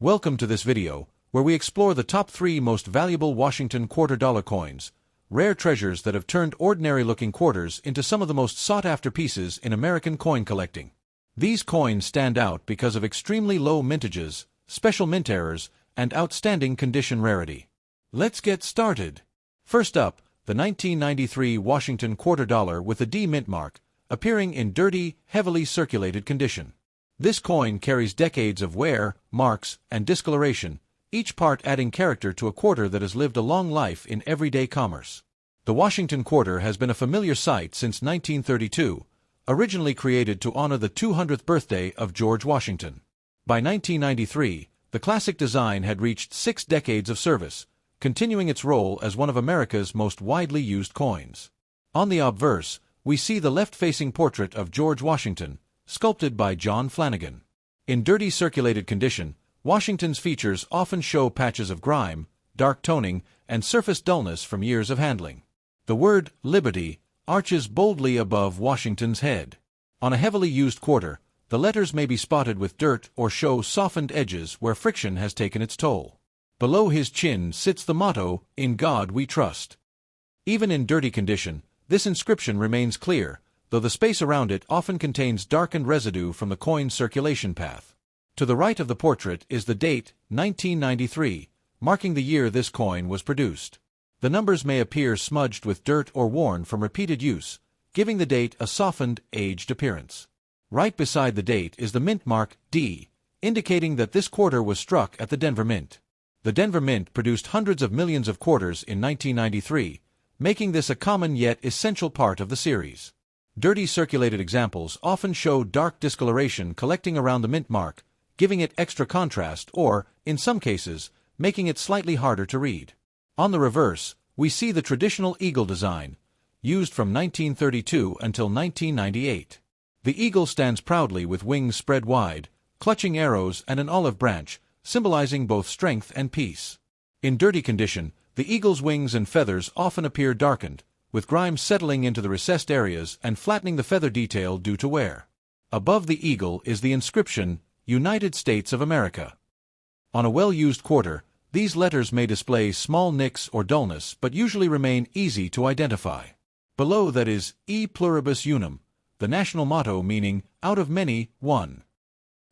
Welcome to this video, where we explore the top 3 most valuable Washington quarter-dollar coins, rare treasures that have turned ordinary-looking quarters into some of the most sought-after pieces in American coin collecting. These coins stand out because of extremely low mintages, special mint errors, and outstanding condition rarity. Let's get started. First up, the 1993 Washington quarter dollar with a D mint mark, appearing in dirty, heavily circulated condition. This coin carries decades of wear, marks, and discoloration, each part adding character to a quarter that has lived a long life in everyday commerce. The Washington quarter has been a familiar sight since 1932, originally created to honor the 200th birthday of George Washington. By 1993, the classic design had reached 6 decades of service, continuing its role as one of America's most widely used coins. On the obverse, we see the left-facing portrait of George Washington, sculpted by John Flanagan. In dirty circulated condition, Washington's features often show patches of grime, dark toning, and surface dullness from years of handling. The word Liberty arches boldly above Washington's head. On a heavily used quarter, the letters may be spotted with dirt or show softened edges where friction has taken its toll. Below his chin sits the motto, "In God We Trust." Even in dirty condition, this inscription remains clear, though the space around it often contains darkened residue from the coin's circulation path. To the right of the portrait is the date, 1993, marking the year this coin was produced. The numbers may appear smudged with dirt or worn from repeated use, giving the date a softened, aged appearance. Right beside the date is the mint mark, D, indicating that this quarter was struck at the Denver Mint. The Denver Mint produced hundreds of millions of quarters in 1993, making this a common yet essential part of the series. Dirty circulated examples often show dark discoloration collecting around the mint mark, giving it extra contrast or, in some cases, making it slightly harder to read. On the reverse, we see the traditional eagle design, used from 1932 until 1998. The eagle stands proudly with wings spread wide, clutching arrows and an olive branch, symbolizing both strength and peace. In dirty condition, the eagle's wings and feathers often appear darkened, with grime settling into the recessed areas and flattening the feather detail due to wear. Above the eagle is the inscription, United States of America. On a well-used quarter, these letters may display small nicks or dullness but usually remain easy to identify. Below that is E pluribus unum, the national motto meaning, out of many, one.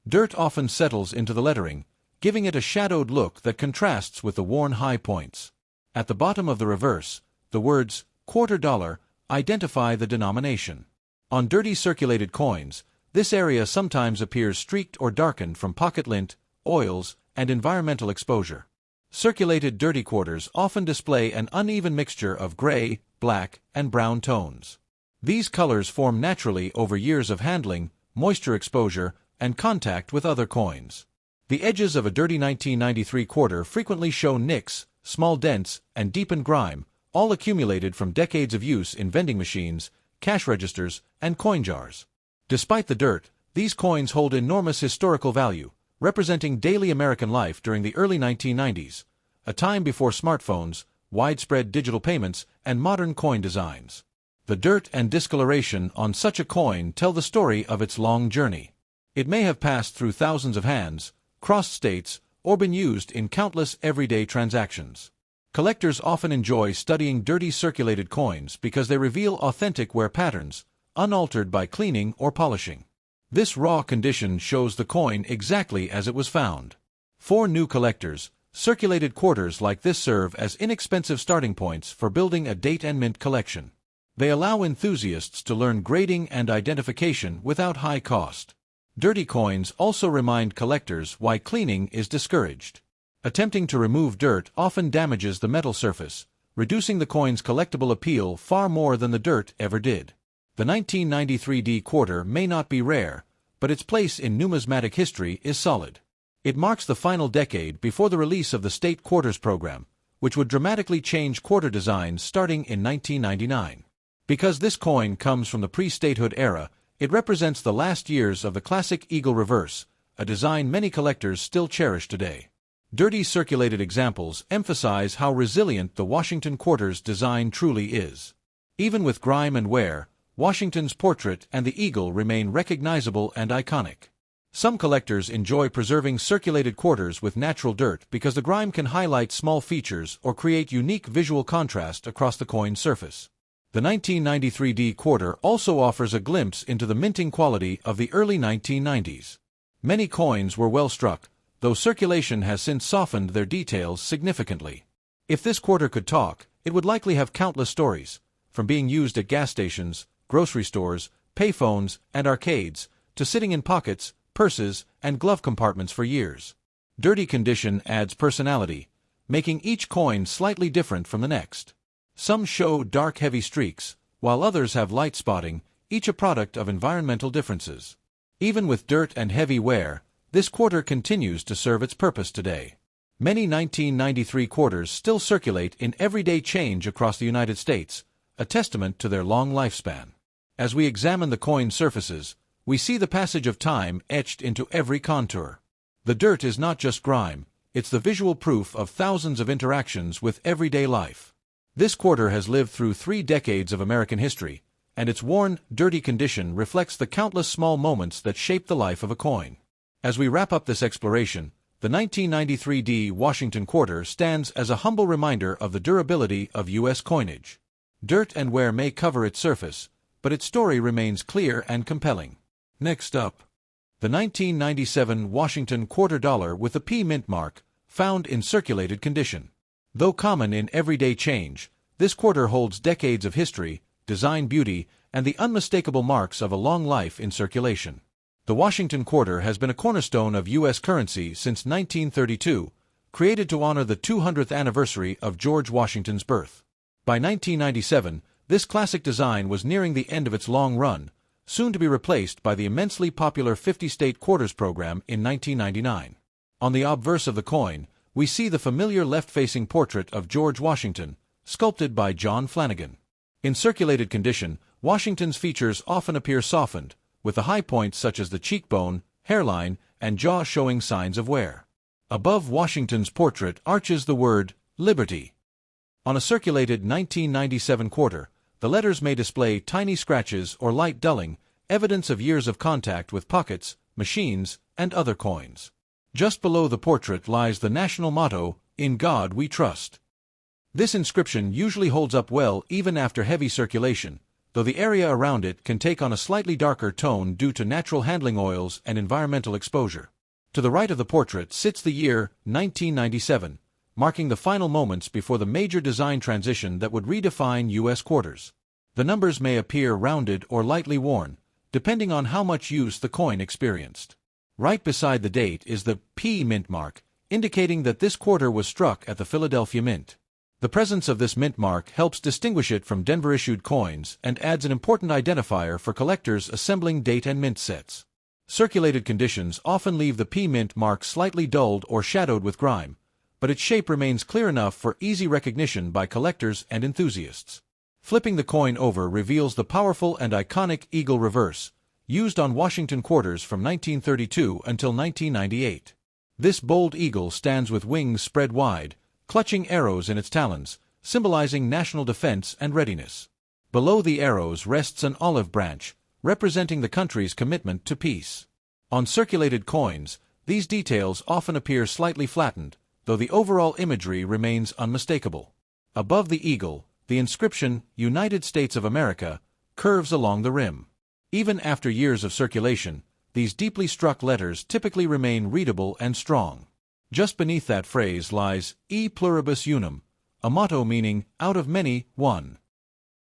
Dirt often settles into the lettering, giving it a shadowed look that contrasts with the worn high points. At the bottom of the reverse, the words, quarter dollar, identify the denomination. On dirty circulated coins, this area sometimes appears streaked or darkened from pocket lint, oils, and environmental exposure. Circulated dirty quarters often display an uneven mixture of gray, black, and brown tones. These colors form naturally over years of handling, moisture exposure, and contact with other coins. The edges of a dirty 1993 quarter frequently show nicks, small dents, and deepened grime, all accumulated from decades of use in vending machines, cash registers, and coin jars. Despite the dirt, these coins hold enormous historical value, representing daily American life during the early 1990s, a time before smartphones, widespread digital payments, and modern coin designs. The dirt and discoloration on such a coin tell the story of its long journey. It may have passed through thousands of hands, crossed states, or been used in countless everyday transactions. Collectors often enjoy studying dirty circulated coins because they reveal authentic wear patterns, unaltered by cleaning or polishing. This raw condition shows the coin exactly as it was found. For new collectors, circulated quarters like this serve as inexpensive starting points for building a date and mint collection. They allow enthusiasts to learn grading and identification without high cost. Dirty coins also remind collectors why cleaning is discouraged. Attempting to remove dirt often damages the metal surface, reducing the coin's collectible appeal far more than the dirt ever did. The 1993 D quarter may not be rare, but its place in numismatic history is solid. It marks the final decade before the release of the State Quarters program, which would dramatically change quarter designs starting in 1999. Because this coin comes from the pre-statehood era, it represents the last years of the classic eagle reverse, a design many collectors still cherish today. Dirty circulated examples emphasize how resilient the Washington quarter's design truly is. Even with grime and wear, Washington's portrait and the eagle remain recognizable and iconic. Some collectors enjoy preserving circulated quarters with natural dirt because the grime can highlight small features or create unique visual contrast across the coin's surface. The 1993D quarter also offers a glimpse into the minting quality of the early 1990s. Many coins were well struck, though circulation has since softened their details significantly. If this quarter could talk, it would likely have countless stories, from being used at gas stations, grocery stores, payphones, and arcades, to sitting in pockets, purses, and glove compartments for years. Dirty condition adds personality, making each coin slightly different from the next. Some show dark heavy streaks, while others have light spotting, each a product of environmental differences. Even with dirt and heavy wear, this quarter continues to serve its purpose today. Many 1993 quarters still circulate in everyday change across the United States, a testament to their long lifespan. As we examine the coin surfaces, we see the passage of time etched into every contour. The dirt is not just grime, it's the visual proof of thousands of interactions with everyday life. This quarter has lived through 3 decades of American history, and its worn, dirty condition reflects the countless small moments that shape the life of a coin. As we wrap up this exploration, the 1993D Washington quarter stands as a humble reminder of the durability of U.S. coinage. Dirt and wear may cover its surface, but its story remains clear and compelling. Next up, the 1997 Washington quarter dollar with a P mint mark, found in circulated condition. Though common in everyday change, this quarter holds decades of history, design beauty, and the unmistakable marks of a long life in circulation. The Washington quarter has been a cornerstone of U.S. currency since 1932, created to honor the 200th anniversary of George Washington's birth. By 1997, this classic design was nearing the end of its long run, soon to be replaced by the immensely popular 50-state quarters program in 1999. On the obverse of the coin, we see the familiar left-facing portrait of George Washington, sculpted by John Flanagan. In circulated condition, Washington's features often appear softened, with the high points such as the cheekbone, hairline, and jaw showing signs of wear. Above Washington's portrait arches the word, Liberty. On a circulated 1997 quarter, the letters may display tiny scratches or light dulling, evidence of years of contact with pockets, machines, and other coins. Just below the portrait lies the national motto, "In God We Trust." This inscription usually holds up well even after heavy circulation, though the area around it can take on a slightly darker tone due to natural handling oils and environmental exposure. To the right of the portrait sits the year 1997, marking the final moments before the major design transition that would redefine U.S. quarters. The numbers may appear rounded or lightly worn, depending on how much use the coin experienced. Right beside the date is the P mint mark, indicating that this quarter was struck at the Philadelphia Mint. The presence of this mint mark helps distinguish it from Denver-issued coins and adds an important identifier for collectors assembling date and mint sets. Circulated conditions often leave the P mint mark slightly dulled or shadowed with grime, but its shape remains clear enough for easy recognition by collectors and enthusiasts. Flipping the coin over reveals the powerful and iconic eagle reverse, used on Washington quarters from 1932 until 1998. This bold eagle stands with wings spread wide, clutching arrows in its talons, symbolizing national defense and readiness. Below the arrows rests an olive branch, representing the country's commitment to peace. On circulated coins, these details often appear slightly flattened, though the overall imagery remains unmistakable. Above the eagle, the inscription, United States of America, curves along the rim. Even after years of circulation, these deeply struck letters typically remain readable and strong. Just beneath that phrase lies, E pluribus unum, a motto meaning, out of many, one.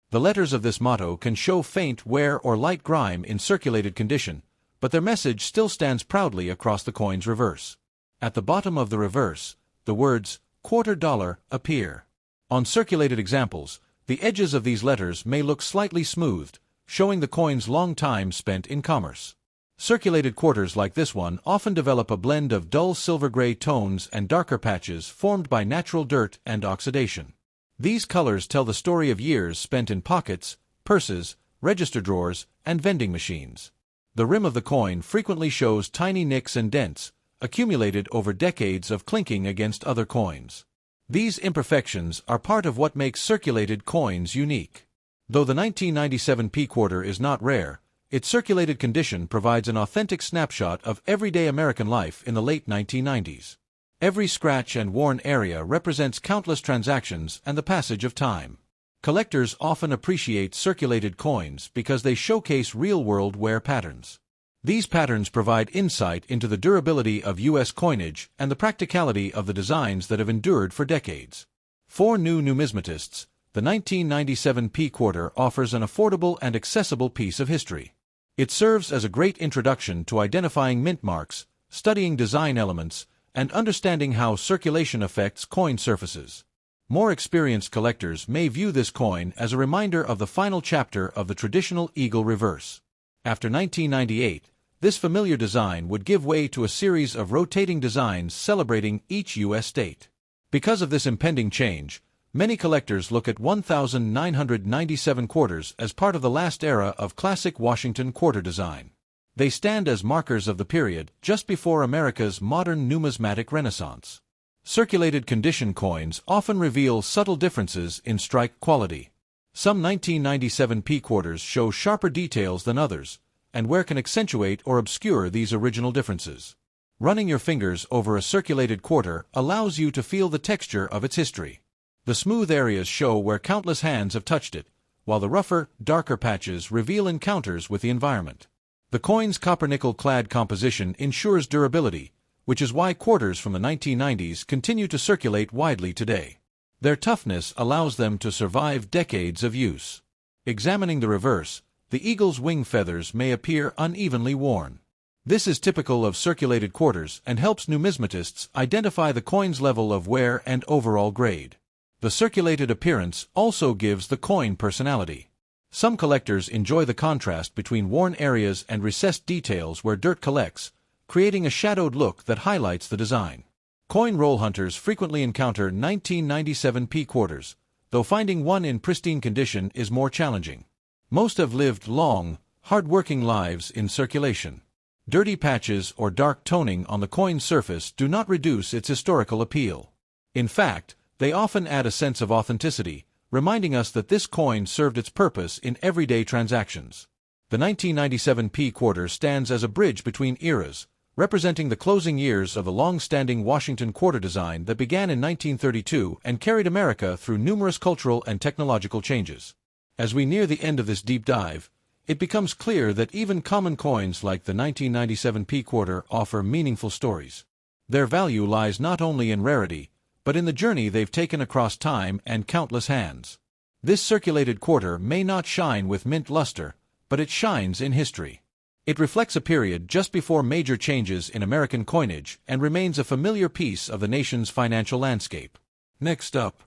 The letters of this motto can show faint wear or light grime in circulated condition, but their message still stands proudly across the coin's reverse. At the bottom of the reverse, the words, quarter dollar, appear. On circulated examples, the edges of these letters may look slightly smoothed, showing the coin's long time spent in commerce. Circulated quarters like this one often develop a blend of dull silver-gray tones and darker patches formed by natural dirt and oxidation. These colors tell the story of years spent in pockets, purses, register drawers, and vending machines. The rim of the coin frequently shows tiny nicks and dents, accumulated over decades of clinking against other coins. These imperfections are part of what makes circulated coins unique. Though the 1997 P quarter is not rare, its circulated condition provides an authentic snapshot of everyday American life in the late 1990s. Every scratch and worn area represents countless transactions and the passage of time. Collectors often appreciate circulated coins because they showcase real-world wear patterns. These patterns provide insight into the durability of U.S. coinage and the practicality of the designs that have endured for decades. For new numismatists, the 1997 P quarter offers an affordable and accessible piece of history. It serves as a great introduction to identifying mint marks, studying design elements, and understanding how circulation affects coin surfaces. More experienced collectors may view this coin as a reminder of the final chapter of the traditional eagle reverse. After 1998, this familiar design would give way to a series of rotating designs celebrating each U.S. state. Because of this impending change, many collectors look at 1997 quarters as part of the last era of classic Washington quarter design. They stand as markers of the period just before America's modern numismatic renaissance. Circulated condition coins often reveal subtle differences in strike quality. Some 1997 P quarters show sharper details than others, and wear can accentuate or obscure these original differences. Running your fingers over a circulated quarter allows you to feel the texture of its history. The smooth areas show where countless hands have touched it, while the rougher, darker patches reveal encounters with the environment. The coin's copper-nickel-clad composition ensures durability, which is why quarters from the 1990s continue to circulate widely today. Their toughness allows them to survive decades of use. Examining the reverse, the eagle's wing feathers may appear unevenly worn. This is typical of circulated quarters and helps numismatists identify the coin's level of wear and overall grade. The circulated appearance also gives the coin personality. Some collectors enjoy the contrast between worn areas and recessed details where dirt collects, creating a shadowed look that highlights the design. Coin roll hunters frequently encounter 1997 P quarters, though finding one in pristine condition is more challenging. Most have lived long, hard-working lives in circulation. Dirty patches or dark toning on the coin's surface do not reduce its historical appeal. In fact, they often add a sense of authenticity, reminding us that this coin served its purpose in everyday transactions. The 1997 P quarter stands as a bridge between eras, representing the closing years of the long-standing Washington quarter design that began in 1932 and carried America through numerous cultural and technological changes. As we near the end of this deep dive, it becomes clear that even common coins like the 1997 P quarter offer meaningful stories. Their value lies not only in rarity, but in the journey they've taken across time and countless hands. This circulated quarter may not shine with mint luster, but it shines in history. It reflects a period just before major changes in American coinage and remains a familiar piece of the nation's financial landscape. Next up,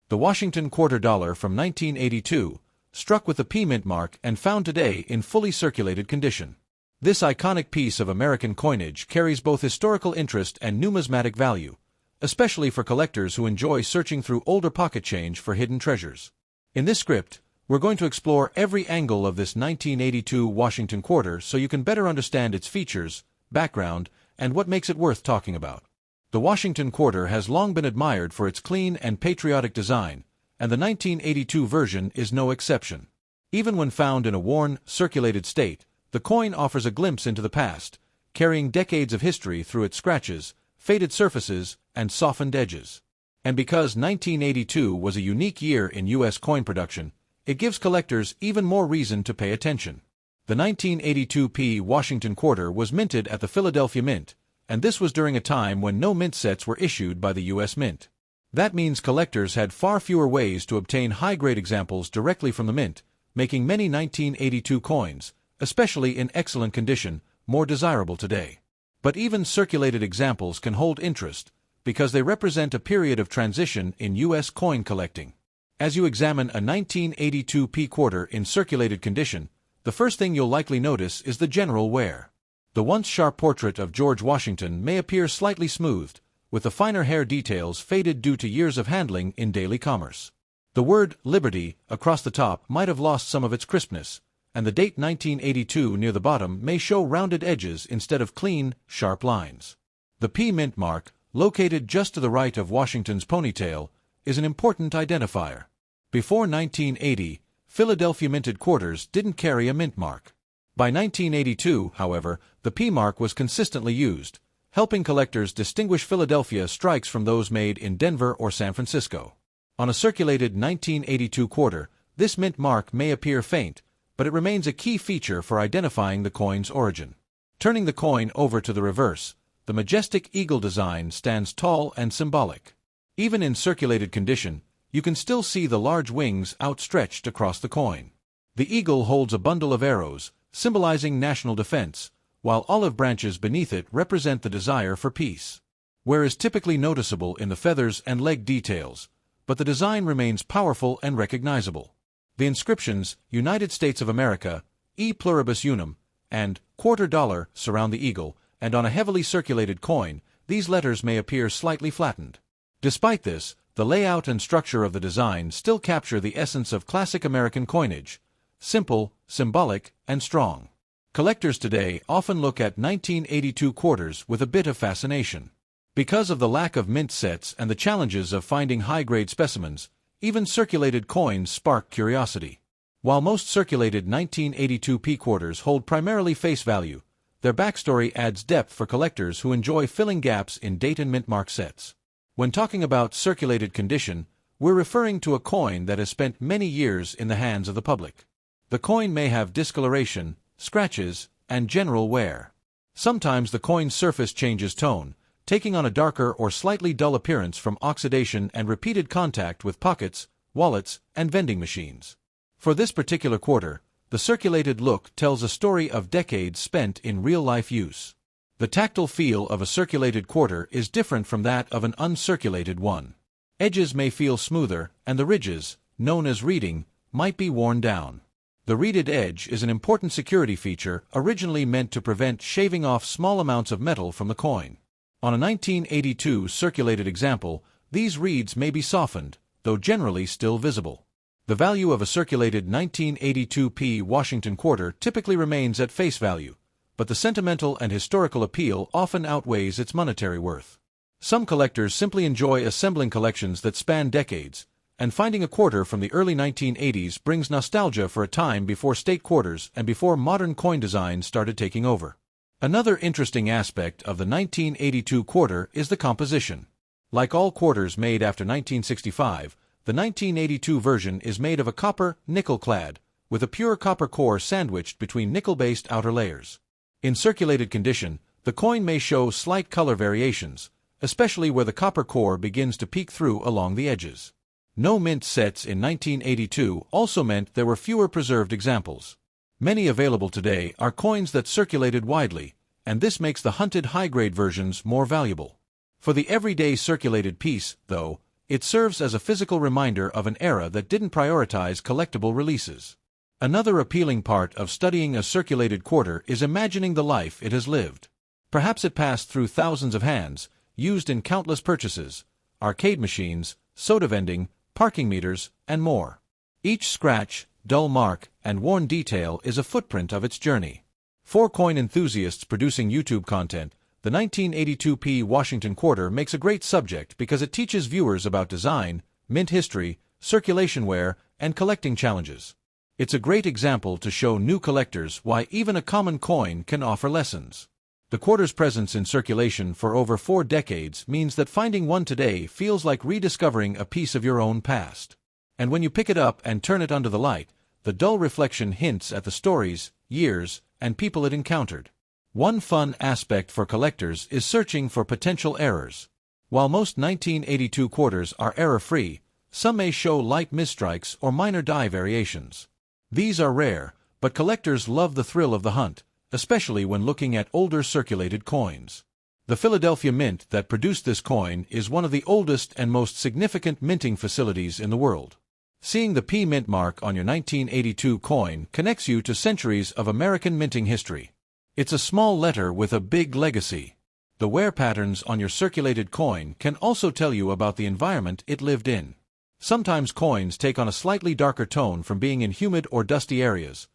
the Washington quarter dollar from 1982, struck with the P mint mark and found today in fully circulated condition. This iconic piece of American coinage carries both historical interest and numismatic value, especially for collectors who enjoy searching through older pocket change for hidden treasures. In this script, we're going to explore every angle of this 1982 Washington quarter so you can better understand its features, background, and what makes it worth talking about. The Washington quarter has long been admired for its clean and patriotic design, and the 1982 version is no exception. Even when found in a worn, circulated state, the coin offers a glimpse into the past, carrying decades of history through its scratches, faded surfaces, and softened edges. And because 1982 was a unique year in U.S. coin production, it gives collectors even more reason to pay attention. The 1982 P Washington quarter was minted at the Philadelphia Mint, and this was during a time when no mint sets were issued by the U.S. Mint. That means collectors had far fewer ways to obtain high-grade examples directly from the mint, making many 1982 coins, especially in excellent condition, more desirable today. But even circulated examples can hold interest, because they represent a period of transition in U.S. coin collecting. As you examine a 1982 P quarter in circulated condition, the first thing you'll likely notice is the general wear. The once sharp portrait of George Washington may appear slightly smoothed, with the finer hair details faded due to years of handling in daily commerce. The word Liberty across the top might have lost some of its crispness, and the date 1982 near the bottom may show rounded edges instead of clean, sharp lines. The P mint mark, located just to the right of Washington's ponytail, is an important identifier. Before 1980, Philadelphia minted quarters didn't carry a mint mark. By 1982, however, the P mark was consistently used, helping collectors distinguish Philadelphia strikes from those made in Denver or San Francisco. On a circulated 1982 quarter, this mint mark may appear faint, but it remains a key feature for identifying the coin's origin. Turning the coin over to the reverse, the majestic eagle design stands tall and symbolic. Even in circulated condition, you can still see the large wings outstretched across the coin. The eagle holds a bundle of arrows, symbolizing national defense, while olive branches beneath it represent the desire for peace. Wear is typically noticeable in the feathers and leg details, but the design remains powerful and recognizable. The inscriptions, United States of America, E Pluribus Unum, and $quarter surround the eagle, and on a heavily circulated coin, these letters may appear slightly flattened. Despite this, the layout and structure of the design still capture the essence of classic American coinage: simple, symbolic, and strong. Collectors today often look at 1982 quarters with a bit of fascination. Because of the lack of mint sets and the challenges of finding high-grade specimens, even circulated coins spark curiosity. While most circulated 1982 P quarters hold primarily face value, their backstory adds depth for collectors who enjoy filling gaps in date and mint mark sets. When talking about circulated condition, we're referring to a coin that has spent many years in the hands of the public. The coin may have discoloration, scratches, and general wear. Sometimes the coin's surface changes tone, taking on a darker or slightly dull appearance from oxidation and repeated contact with pockets, wallets, and vending machines. For this particular quarter, the circulated look tells a story of decades spent in real-life use. The tactile feel of a circulated quarter is different from that of an uncirculated one. Edges may feel smoother, and the ridges, known as reeding, might be worn down. The reeded edge is an important security feature originally meant to prevent shaving off small amounts of metal from the coin. On a 1982 circulated example, these reeds may be softened, though generally still visible. The value of a circulated 1982 P Washington quarter typically remains at face value, but the sentimental and historical appeal often outweighs its monetary worth. Some collectors simply enjoy assembling collections that span decades, and finding a quarter from the early 1980s brings nostalgia for a time before state quarters and before modern coin design started taking over. Another interesting aspect of the 1982 quarter is the composition. Like all quarters made after 1965, the 1982 version is made of a copper nickel clad, with a pure copper core sandwiched between nickel-based outer layers. In circulated condition, the coin may show slight color variations, especially where the copper core begins to peek through along the edges. No mint sets in 1982 also meant there were fewer preserved examples. Many available today are coins that circulated widely, and this makes the hunted high-grade versions more valuable. For the everyday circulated piece, though, it serves as a physical reminder of an era that didn't prioritize collectible releases. Another appealing part of studying a circulated quarter is imagining the life it has lived. Perhaps it passed through thousands of hands, used in countless purchases, arcade machines, soda vending, parking meters, and more. Each scratch, dull mark, and worn detail is a footprint of its journey. For coin enthusiasts producing YouTube content, the 1982 P Washington quarter makes a great subject because it teaches viewers about design, mint history, circulation wear, and collecting challenges. It's a great example to show new collectors why even a common coin can offer lessons. The quarter's presence in circulation for over 4 decades means that finding one today feels like rediscovering a piece of your own past. And when you pick it up and turn it under the light, the dull reflection hints at the stories, years, and people it encountered. One fun aspect for collectors is searching for potential errors. While most 1982 quarters are error-free, some may show light misstrikes or minor die variations. These are rare, but collectors love the thrill of the hunt, especially when looking at older circulated coins. The Philadelphia Mint that produced this coin is one of the oldest and most significant minting facilities in the world. Seeing the P mint mark on your 1982 coin connects you to centuries of American minting history. It's a small letter with a big legacy. The wear patterns on your circulated coin can also tell you about the environment it lived in. Sometimes coins take on a slightly darker tone from being in humid or dusty areas.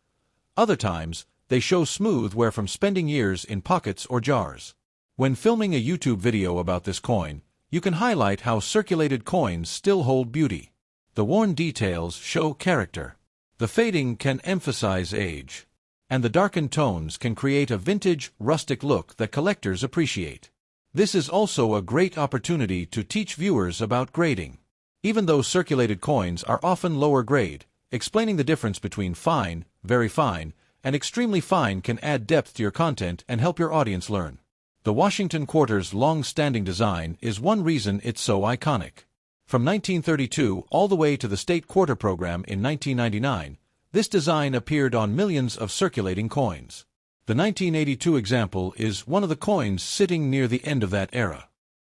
Other times, they show smooth wear from spending years in pockets or jars. When filming a YouTube video about this coin, you can highlight how circulated coins still hold beauty. The worn details show character. The fading can emphasize age. and the darkened tones can create a vintage, rustic look that collectors appreciate. This is also a great opportunity to teach viewers about grading. Even though circulated coins are often lower grade, explaining the difference between fine, very fine, and extremely fine can add depth to your content and help your audience learn. The Washington Quarter's long-standing design is one reason it's so iconic. From 1932 all the way to the state quarter program in 1999, this design appeared on millions of circulating coins. The 1982 example is one of the coins sitting near the end of that era.